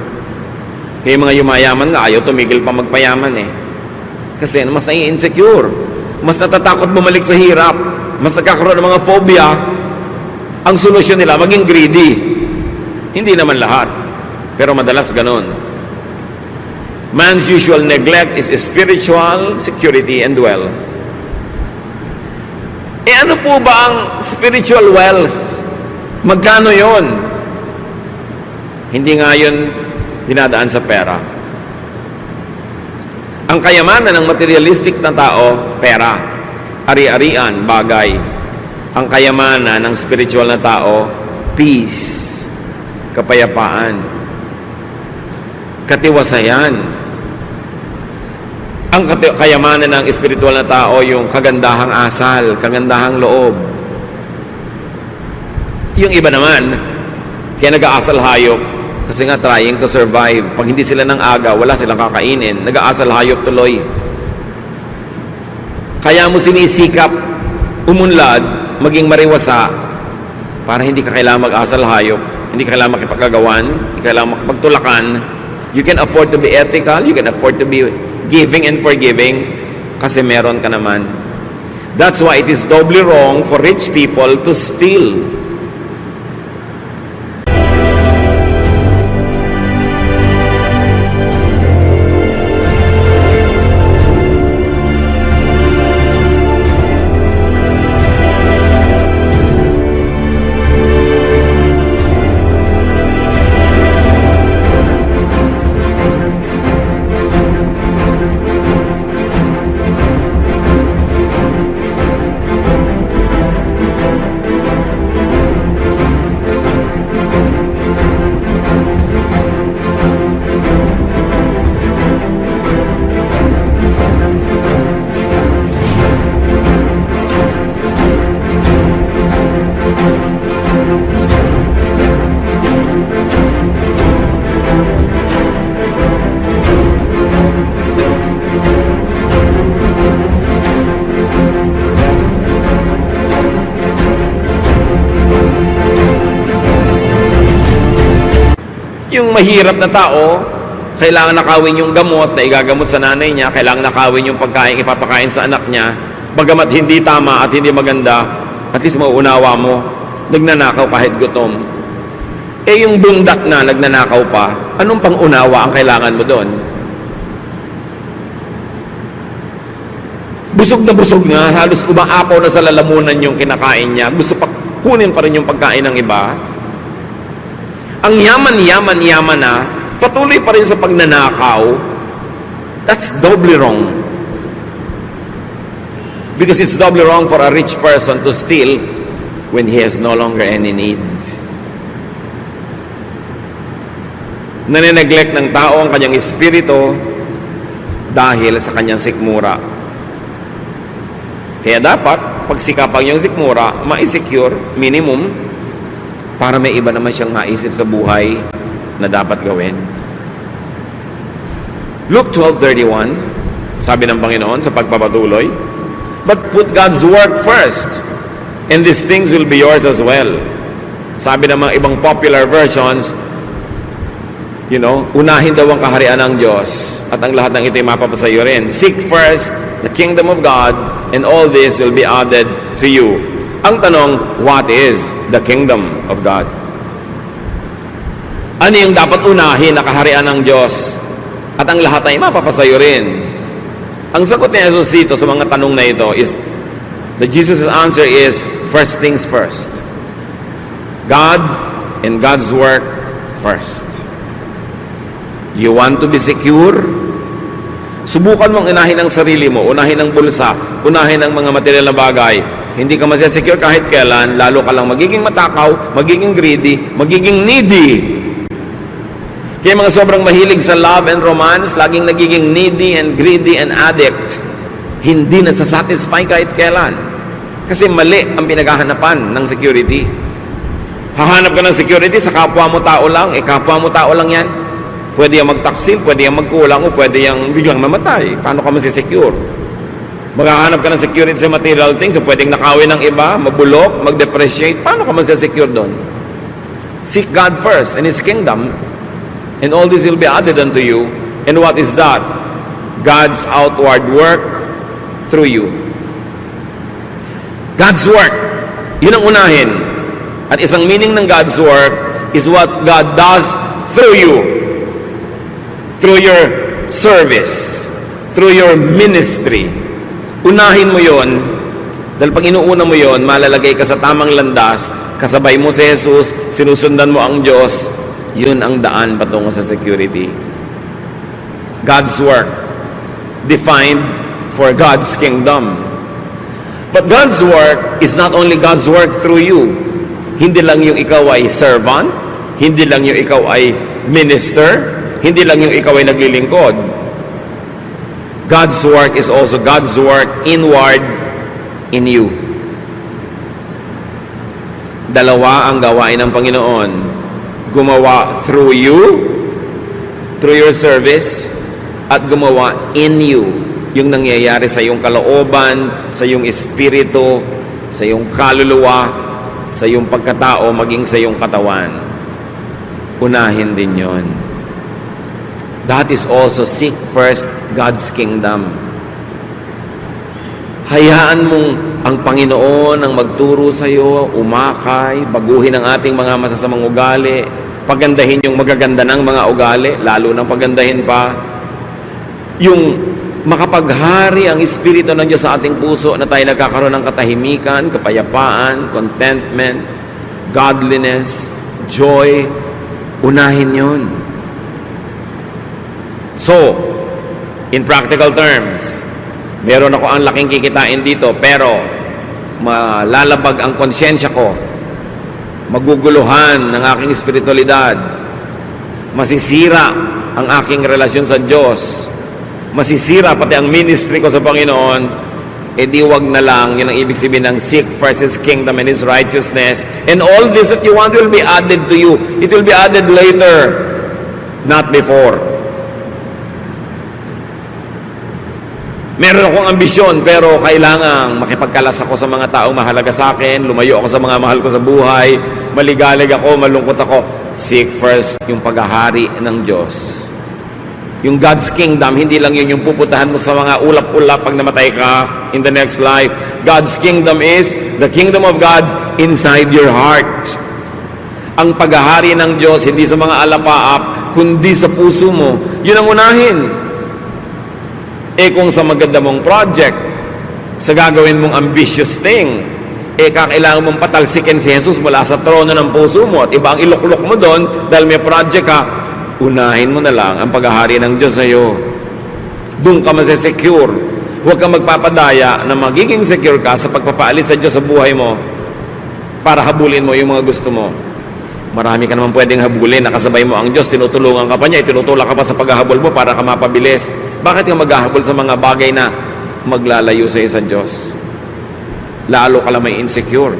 Speaker 1: Kaya mga yumayaman nga, ayaw tumigil pa magpayaman Kasi mas nai-insecure. Mas natatakot bumalik sa hirap. Mas nagkakaroon ng mga phobia. Ang solusyon nila, maging greedy. Hindi naman lahat. Pero madalas ganon. Man's usual neglect is spiritual security and wealth. Ano po ba ang spiritual wealth? Magkano yon? Hindi nga yun dinadaan sa pera. Ang kayamanan ng materialistic na tao, pera, ari-arian, bagay. Ang kayamanan ng spiritual na tao, peace, kapayapaan, katiwasayan. Ang kayamanan ng spiritual na tao, yung kagandahang asal, kagandahang loob. Yung iba naman, kaya nag-aasal hayop, kasi nga trying to survive. Pag hindi sila ng aga, wala silang kakainin. Nag-aasal hayop tuloy. Kaya mo sinisikap umunlad, maging mariwasa, para hindi ka kailangan mag-asal hayop, hindi ka kailangan makipagkagawan, hindi ka kailangan makipagtulakan. You can afford to be ethical, you can afford to be giving and forgiving, kasi meron ka naman. That's why it is doubly wrong for rich people to steal. Yung mahirap na tao, kailangan nakawin yung gamot na igagamot sa nanay niya, kailangan nakawin yung pagkain ipapakain sa anak niya, bagamat hindi tama at hindi maganda, at least mauunawa mo, nagnanakaw kahit gutom. Yung bundat na nagnanakaw pa, anong pangunawa ang kailangan mo doon? Busog na busog nga, halos umaapaw na sa lalamunan yung kinakain niya, gusto pa kunin pa rin yung pagkain ng iba. Ang yaman na, patuloy pa rin sa pagnanakaw. That's doubly wrong. Because it's doubly wrong for a rich person to steal when he has no longer any need. Nanineglect ng tao ang kanyang espiritu dahil sa kanyang sikmura. Kaya dapat, pagsikapan yung sikmura, ma-secure, minimum, para may iba naman siyang maisip sa buhay na dapat gawin. Luke 12:31, sabi ng Panginoon sa pagpapatuloy, "But put God's work first, and these things will be yours as well." Sabi ng mga ibang popular versions, unahin daw ang kaharian ng Diyos at ang lahat ng ito'y mapapasayo rin. Seek first the kingdom of God, and all this will be added to you. Ang tanong, what is the kingdom of God? Ano yung dapat unahin na kaharian ng Diyos? At ang lahat ay mapapasayo rin. Ang sagot ni Jesus dito sa mga tanong na ito is, Jesus' answer is, first things first. God and God's work first. You want to be secure? Subukan mong unahin ang sarili mo, unahin ang bulsa, unahin ang mga material na bagay. Hindi ka masya-secure kahit kailan, lalo ka lang magiging matakaw, magiging greedy, magiging needy. Kaya mga sobrang mahilig sa love and romance, laging nagiging needy and greedy and addict. Hindi nasasatisfy kahit kailan. Kasi mali ang pinaghahanapan ng security. Hahanap ka ng security sa kapwa mo tao lang, kapwa mo tao lang yan. Pwede yung magtaksil, pwede yung magkulang, o pwede yung biglang mamatay. Paano ka masisecure? Maghahanap ka ng security sa material things, so pwedeng nakawin ng iba, mabulok, mag-depreciate. Paano ka masisecure doon? Seek God first and His kingdom, and all this will be added unto you. And what is that? God's outward work through you. God's work, yun ang unahin. At isang meaning ng God's work is what God does through you. Through your service, through your ministry. Unahin mo yon, dahil pag inuuna mo yon, malalagay ka sa tamang landas, kasabay mo si Jesus, sinusundan mo ang Diyos, yun ang daan patungo sa security. God's work, defined for God's kingdom. But God's work is not only God's work through you. Hindi lang yung ikaw ay servant, hindi lang yung ikaw ay minister, hindi lang yung ikaw ay naglilingkod. God's work is also God's work inward in you. Dalawa ang gawain ng Panginoon. Gumawa through you, through your service, at gumawa in you. Yung nangyayari sa iyong kalooban, sa iyong espiritu, sa iyong kaluluwa, sa iyong pagkatao, maging sa iyong katawan. Unahin din yon. That is also seek first God's kingdom. Hayaan mong ang Panginoon ang magturo sa iyo, umakay, baguhin ang ating mga masasamang ugali, pagandahin yung magaganda ng mga ugali, lalo nang pagandahin pa yung makapaghari ang Espiritu ng Diyos sa ating puso na tayo nagkakaroon ng katahimikan, kapayapaan, contentment, godliness, joy. Unahin yon. So, in practical terms, meron ako ang laking kikitain dito, pero malalabag ang konsyensya ko, maguguluhan ng aking espiritualidad, masisira ang aking relasyon sa Diyos, masisira pati ang ministry ko sa Panginoon, di wag na lang. Yun ang ibig sabihin ng seek first His kingdom and His righteousness, and all this that you want will be added to you. It will be added later, not before. Meron akong ambisyon, pero kailangang makipagkalas ako sa mga taong mahalaga sa akin, lumayo ako sa mga mahal ko sa buhay, maligalig ako, malungkot ako. Seek first yung paghahari ng Diyos. Yung God's kingdom, hindi lang yun yung pupuntahan mo sa mga ulap-ulap pag namatay ka in the next life. God's kingdom is the kingdom of God inside your heart. Ang paghahari ng Diyos, hindi sa mga alapaap, kundi sa puso mo. Yun ang unahin. Kung sa maganda mong project, sa gagawin mong ambitious thing, kakailangan mong patalsikin si Jesus mula sa trono ng puso mo at iba ang iluklok mo doon dahil may project ka, unahin mo na lang ang paghahari ng Diyos sa iyo. Doon ka masesecure. Huwag kang magpapadaya na magiging secure ka sa pagpapaalis sa Diyos sa buhay mo para habulin mo yung mga gusto mo. Marami ka naman pwedeng habulin, nakasabay mo ang Diyos, tinutulungan ka pa niya, tinutulak ka pa sa paghahabol mo para ka mapabilis. Bakit ka maghahabol sa mga bagay na maglalayo sa iyo sa Diyos? Lalo ka lang may insecure.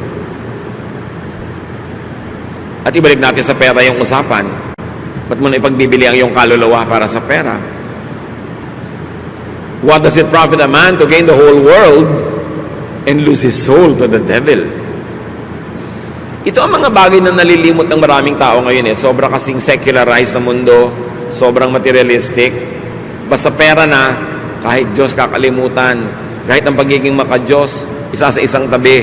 Speaker 1: At ibalik natin sa pera yung usapan. Ba't mo na ipagbibili ang iyong kaluluwa para sa pera? What does it profit a man to gain the whole world and lose his soul to the devil? Ito ang mga bagay na nalilimot ng maraming tao ngayon. Sobra kasing secularized na mundo, sobrang materialistic. Basta pera na, kahit Diyos kakalimutan, kahit ang pagiging maka-Diyos, isa sa isang tabi,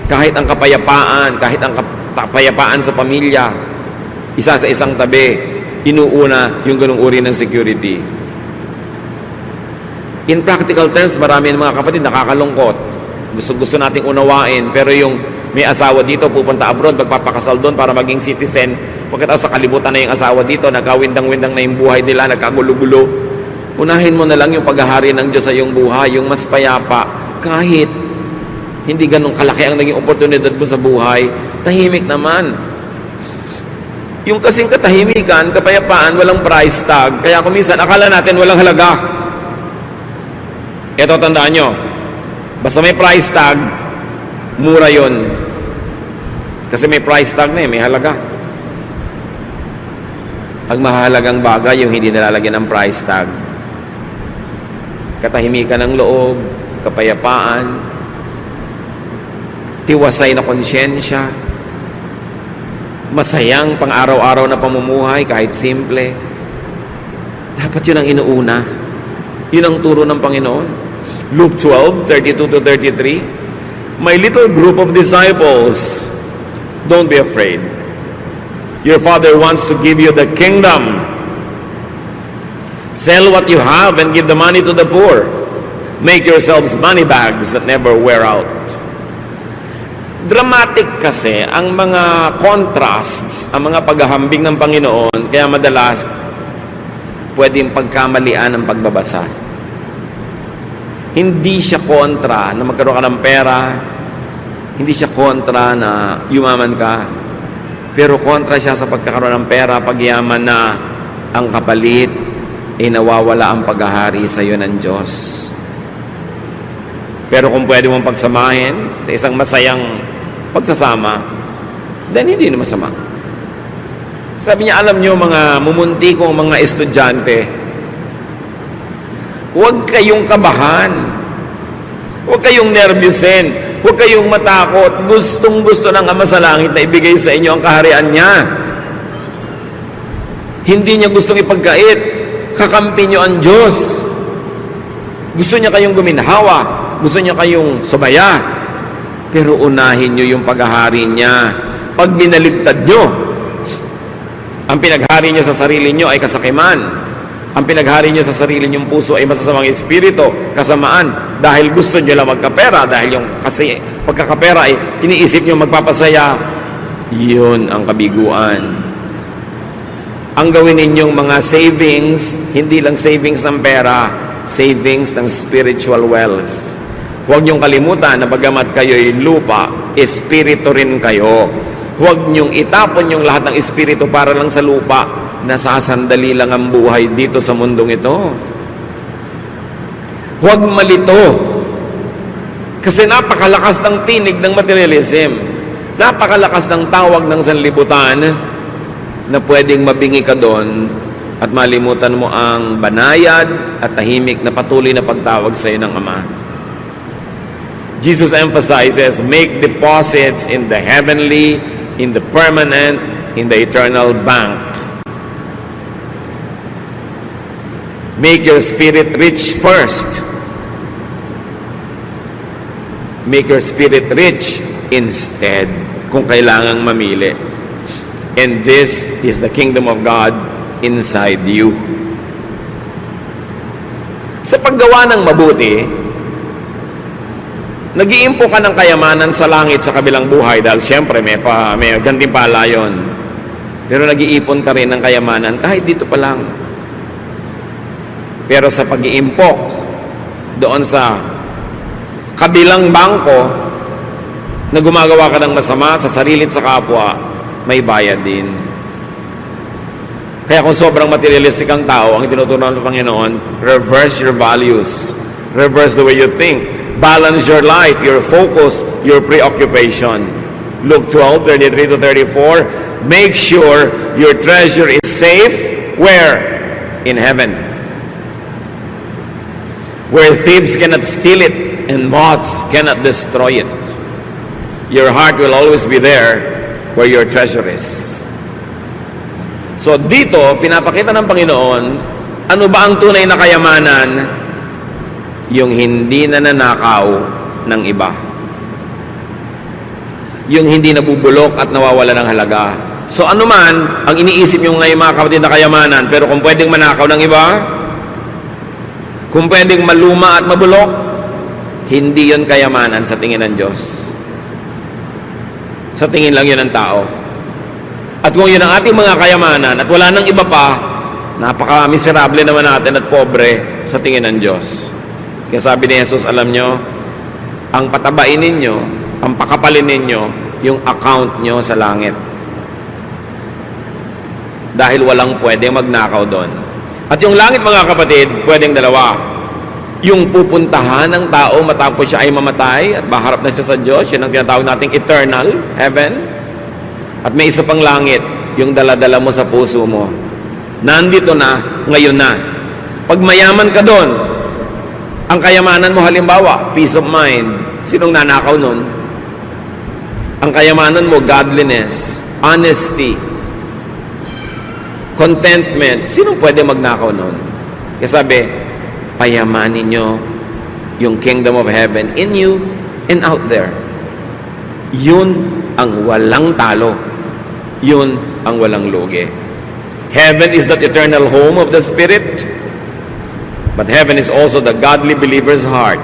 Speaker 1: kahit ang kapayapaan, kahit ang kapayapaan sa pamilya, isa sa isang tabi, inuuna yung ganung uri ng security. In practical terms, marami ng mga kapatid nakakalungkot. Gusto nating unawain, pero yung may asawa dito, pupunta abroad, magpapakasal doon para maging citizen. Pagkatapos sa kalibutan na yung asawa dito, nagkawindang-windang na yung buhay nila, nagkagulo-gulo. Unahin mo na lang yung paghahari ng Diyos sa iyong buhay, yung mas payapa. Kahit hindi ganun kalaki ang naging oportunidad mo sa buhay, tahimik naman. Yung kasing katahimikan, kapayapaan, walang price tag. Kaya kung minsan, akala natin walang halaga. Ito, tandaan nyo, basta may price tag, mura yun. Kasi may price tag na may halaga. Ang mahalagang bagay, yung hindi nalalagyan ng price tag. Katahimikan ng loob, kapayapaan, tiwasay na konsyensya, masayang pang-araw-araw na pamumuhay kahit simple. Dapat yun ang inuuna. Yun ang turo ng Panginoon. Luke 12:32-33. My little group of disciples, don't be afraid. Your Father wants to give you the kingdom. Sell what you have and give the money to the poor. Make yourselves money bags that never wear out. Dramatic kasi ang mga contrasts, ang mga paghahambing ng Panginoon, kaya madalas pwedeng pagkamalian ang pagbabasa. Hindi siya kontra na magkaroon ka ng pera, hindi siya kontra na yumaman ka, pero kontra siya sa pagkakaroon ng pera, pagyaman na ang kapalit ay nawawala ang paghahari sa iyo ng Diyos. Pero kung pwede mong pagsamahin sa isang masayang pagsasama, then hindi na masama. Sabi niya, alam niyo mga mumunti kong mga estudyante, huwag kayong kabahan, huwag kayong nervyusin, huwag kayong matakot. Gustong-gusto ng Ama sa Langit na ibigay sa inyo ang kaharian niya. Hindi niya gustong ipagkait, kakampi niyo ang Diyos. Gusto niya kayong guminhawa, gusto niya kayong sumaya, pero unahin niyo yung paghahari niya. Pag binaligtad niyo, ang pinaghari niyo sa sarili niyo ay kasakiman. Ang pinaghari niyo sa sarili niyong puso ay masasamang espiritu, kasamaan, dahil gusto niyo lang magkapera, dahil yung kasi pagkakapera ay iniisip niyo magpapasaya. Yun ang kabiguan. Ang gawin ninyong mga savings, hindi lang savings ng pera, savings ng spiritual wealth. Huwag niyong kalimutan na bagamat kayo'y lupa, espiritu rin kayo. Huwag niyong itapon yung lahat ng espiritu para lang sa lupa. Nasasandali lang ang buhay dito sa mundong ito. Huwag malito. Kasi napakalakas ng tinig ng materialism. Napakalakas ng tawag ng sanlibutan na pwedeng mabingi ka doon at malimutan mo ang banayad at tahimik na patuloy na pagtawag sa iyo ng Ama. Jesus emphasizes, make deposits in the heavenly, in the permanent, in the eternal bank. Make your spirit rich first. Make your spirit rich instead, kung kailangang mamili. And this is the kingdom of God inside you. Sa paggawa ng mabuti, nag-iimpo ka ng kayamanan sa langit sa kabilang buhay dahil siyempre may gantimpala yun. Pero nag-iipon ka rin ng kayamanan kahit dito pa lang. Pero sa pag-iimpok doon sa kabilang bangko na gumagawa ka ng masama sa sarili at sa kapwa, may bayad din. Kaya kung sobrang materialistic ang tao, ang tinuturuan ng Panginoon, reverse your values. Reverse the way you think. Balance your life, your focus, your preoccupation. Luke 12:33-34, make sure your treasure is safe. Where? In heaven. Where thieves cannot steal it and moths cannot destroy it. Your heart will always be there where your treasure is. So dito, pinapakita ng Panginoon, ano ba ang tunay na kayamanan? Yung hindi nananakaw ng iba. Yung hindi nabubulok at nawawala ng halaga. So ano man ang iniisip nyo ngayon mga kapatid na kayamanan, pero kung pwedeng manakaw ng iba, kung pwedeng maluma at mabulok, hindi yon kayamanan sa tingin ng Diyos. Sa tingin lang yun ng tao. At kung yun ang ating mga kayamanan at wala nang iba pa, napaka-miserable naman natin at pobre sa tingin ng Diyos. Kaya sabi ni Jesus, alam nyo, ang patabain ninyo, ang pakapalin ninyo, yung account nyo sa langit. Dahil walang pwede magnakaw doon. At yung langit mga kapatid, pwedeng dalawa. Yung pupuntahan ng tao matapos siya ay mamatay at maharap na siya sa Diyos, yun ang tinatawag nating eternal heaven. At may isa pang langit, yung daladala mo sa puso mo. Nandito na, ngayon na. Pag mayaman ka doon, ang kayamanan mo halimbawa, peace of mind. Sinong nanakaw nun? Ang kayamanan mo, godliness, honesty, contentment. Sinong pwede magnakaw nun? Kaya sabi, payamanin nyo yung kingdom of heaven in you and out there. Yun ang walang talo. Yun ang walang lugi. Heaven is that eternal home of the Spirit, but heaven is also the godly believer's heart.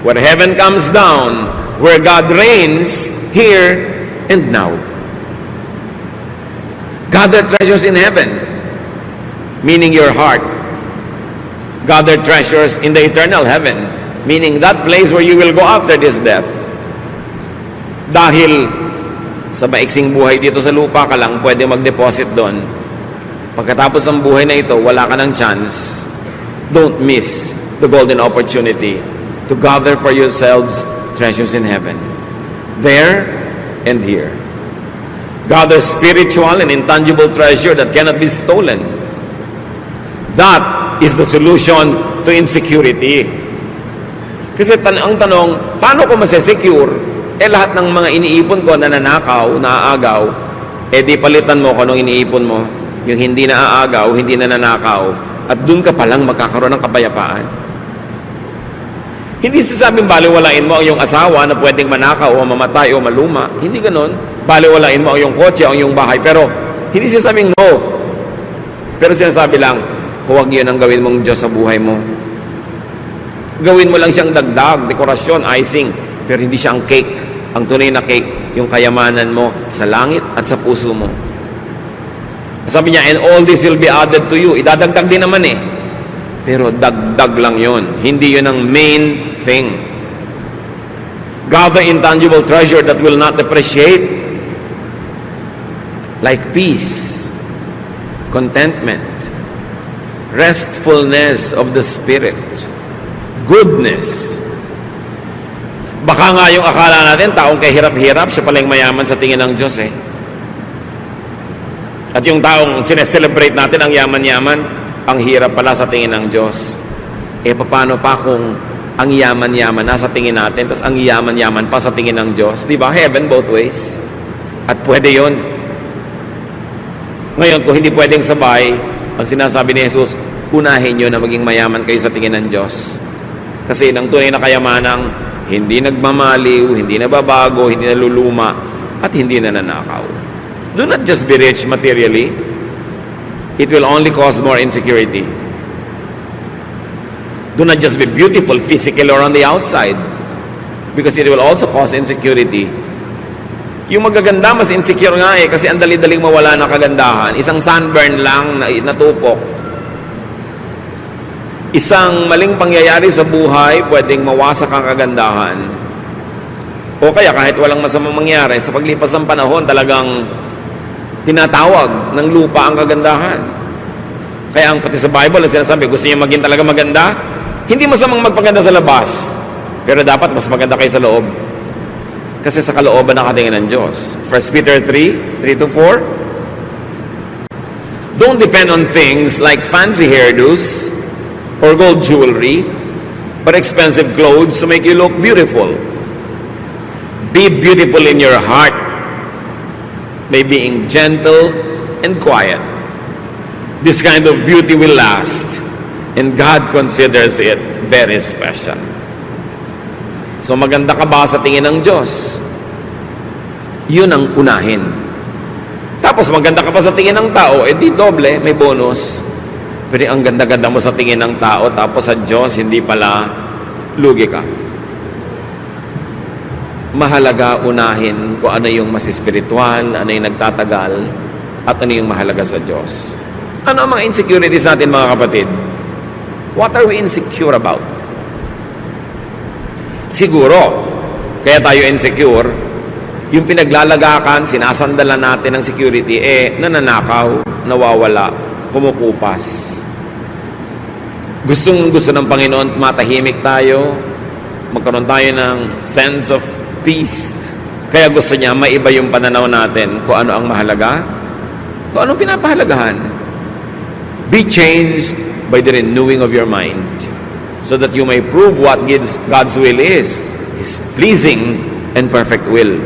Speaker 1: Where heaven comes down, where God reigns here and now. Gather treasures in heaven, meaning your heart. Gather treasures in the eternal heaven, meaning that place where you will go after this death. Dahil sa maiksing buhay dito sa lupa ka lang pwede mag-deposit doon. Pagkatapos ng buhay na ito, wala ka ng chance. Don't miss the golden opportunity to gather for yourselves treasures in heaven. There and here. Gather spiritual and intangible treasure that cannot be stolen. That is the solution to insecurity. Kasi ang tanong, paano ko masesecure? Lahat ng mga iniipon ko na nanakaw, naaagaw, di palitan mo kung anong iniipon mo. Yung hindi naaagaw, hindi na nanakaw, at dun ka palang magkakaroon ng kapayapaan. Hindi sasabing baliwalain mo ang iyong asawa na pwedeng manakaw o mamatay o maluma. Hindi ganon. Baliwalain mo ang iyong kotse o ang iyong bahay. Pero hindi sasabing no. Pero sinasabi lang, huwag yun ang gawin mong Diyos sa buhay mo. Gawin mo lang siyang dagdag, dekorasyon, icing, pero hindi siya ang cake. Ang tunay na cake, yung kayamanan mo sa langit at sa puso mo. Sabi niya, and all this will be added to you. Idadagdag din naman eh. Pero dagdag lang yun. Hindi yun ang main thing. Gather intangible treasure that will not depreciate. Like peace, contentment, restfulness of the spirit, goodness. Baka nga yung akala natin, taong kahirap-hirap, siya pala yung mayaman sa tingin ng Diyos eh. At yung taong sineselebrate natin ang yaman-yaman, ang hirap pala sa tingin ng Diyos. Paano pa kung ang yaman-yaman nasa tingin natin, tapos ang yaman-yaman pa sa tingin ng Diyos? Di ba? Heaven both ways. At pwede yon. Ngayon, kung hindi pwedeng sabay, ang sinasabi ni Jesus, unahin nyo na maging mayaman kayo sa tingin ng Diyos. Kasi ng tunay na kayamanang, hindi nagmamaliw, hindi nababago, hindi naluluma, at hindi nananakaw. Do not just be rich materially. It will only cause more insecurity. Do not just be beautiful physically or on the outside, because it will also cause insecurity. Yung magaganda, mas insecure nga eh, kasi ang dali-daling mawala ng kagandahan. Isang sunburn lang na natupok. Isang maling pangyayari sa buhay, pwedeng mawasak ang kagandahan. O kaya kahit walang masamang mangyari, sa paglipas ng panahon, talagang tinatawag ng lupa ang kagandahan. Kaya ang pati sa Bible, ang sinasabi, gusto niya maging talaga maganda, hindi masamang magpaganda sa labas, pero dapat mas maganda kayo sa loob. Kasi sa kalooban nakatingin ng Diyos. 1 Peter 3:3-4. Don't depend on things like fancy hairdos or gold jewelry, but expensive clothes to make you look beautiful. Be beautiful in your heart by being gentle and quiet. This kind of beauty will last, and God considers it very special. So maganda ka ba sa tingin ng Diyos? Yun ang unahin. Tapos maganda ka pa sa tingin ng tao, di doble, may bonus. Pero ang ganda-ganda mo sa tingin ng tao, tapos sa Diyos, hindi pala, lugi ka. Mahalaga unahin kung ano yung mas espiritual, ano yung nagtatagal, at ano yung mahalaga sa Diyos. Ano ang mga insecurities natin, mga kapatid? What are we insecure about? Siguro, kaya tayo insecure, yung pinaglalagakan, sinasandalan natin ng security, nananakaw, nawawala, pumukupas. Gusto ng Panginoon, matahimik tayo, magkaroon tayo ng sense of peace. Kaya gusto niya, maiba yung pananaw natin kung ano ang mahalaga, kung anong pinapahalagahan. Be changed by the renewing of your mind, so that you may prove what God's will is, His pleasing and perfect will.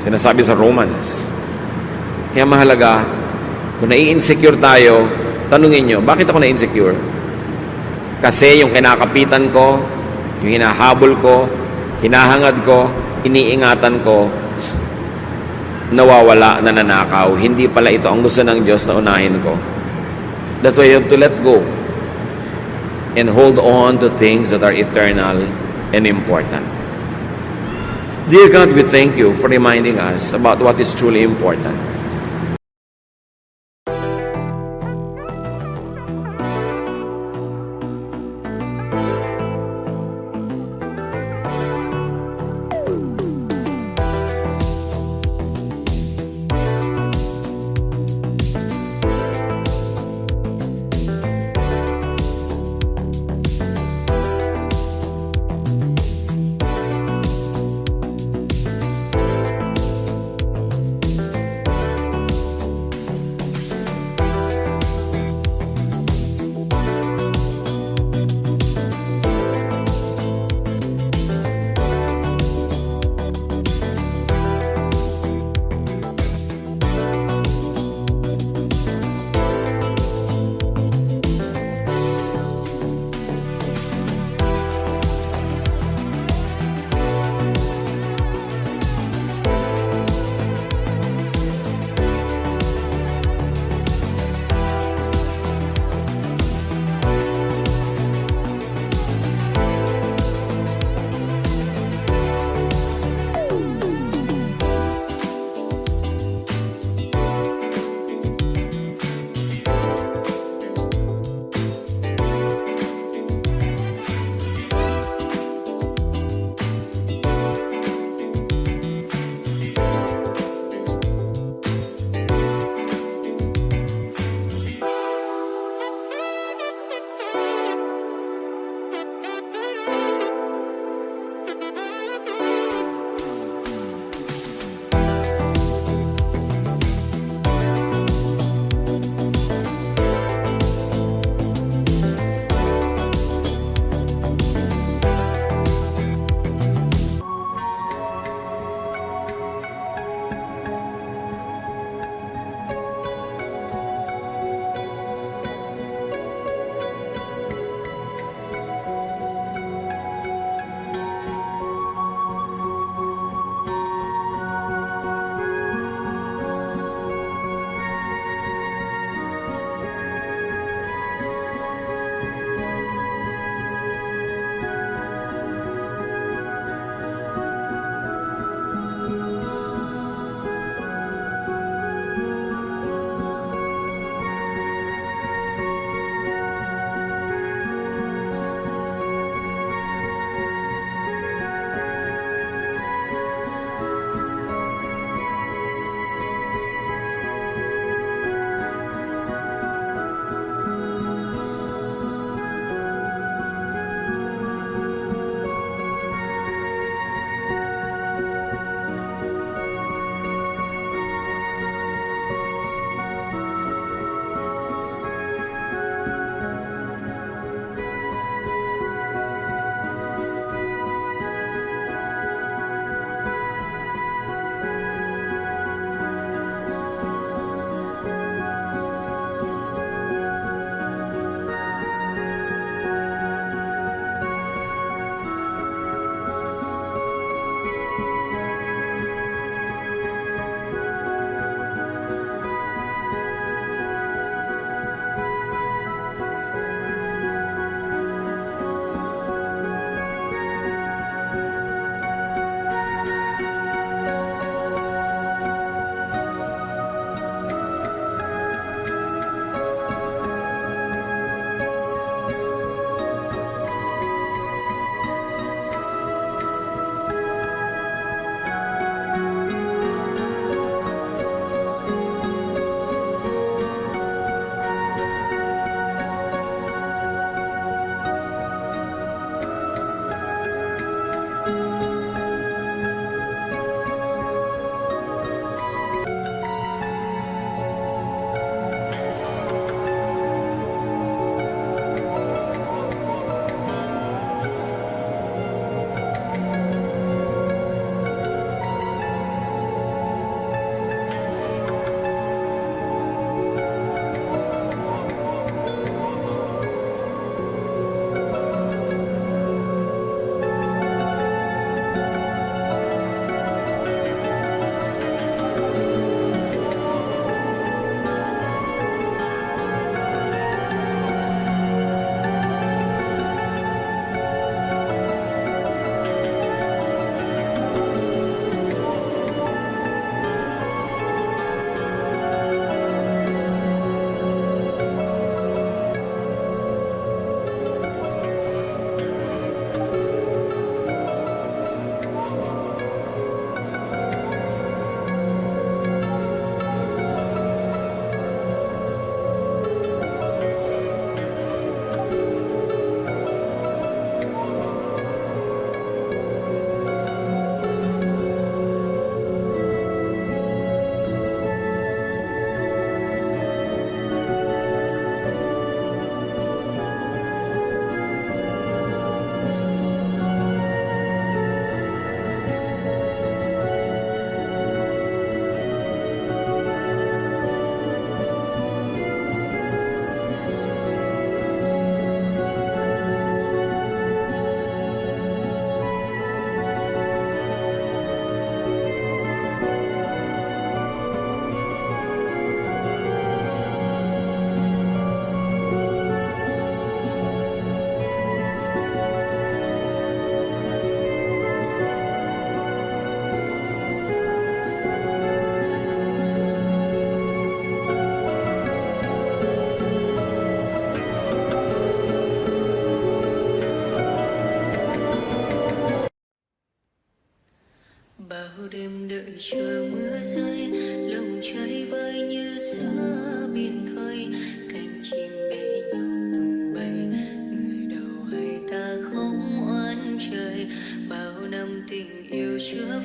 Speaker 1: Sinasabi sa Romans. Kaya mahalaga, kung nai-insecure tayo, tanungin nyo, bakit ako na-insecure? Kasi yung kinakapitan ko, yung hinahabol ko, hinahangad ko, iniingatan ko, nawawala, nananakaw. Hindi pala ito ang gusto ng Diyos na unahin ko. That's why you have to let go and hold on to things that are eternal and important. Dear God, we thank you for reminding us about what is truly important.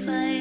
Speaker 2: fight.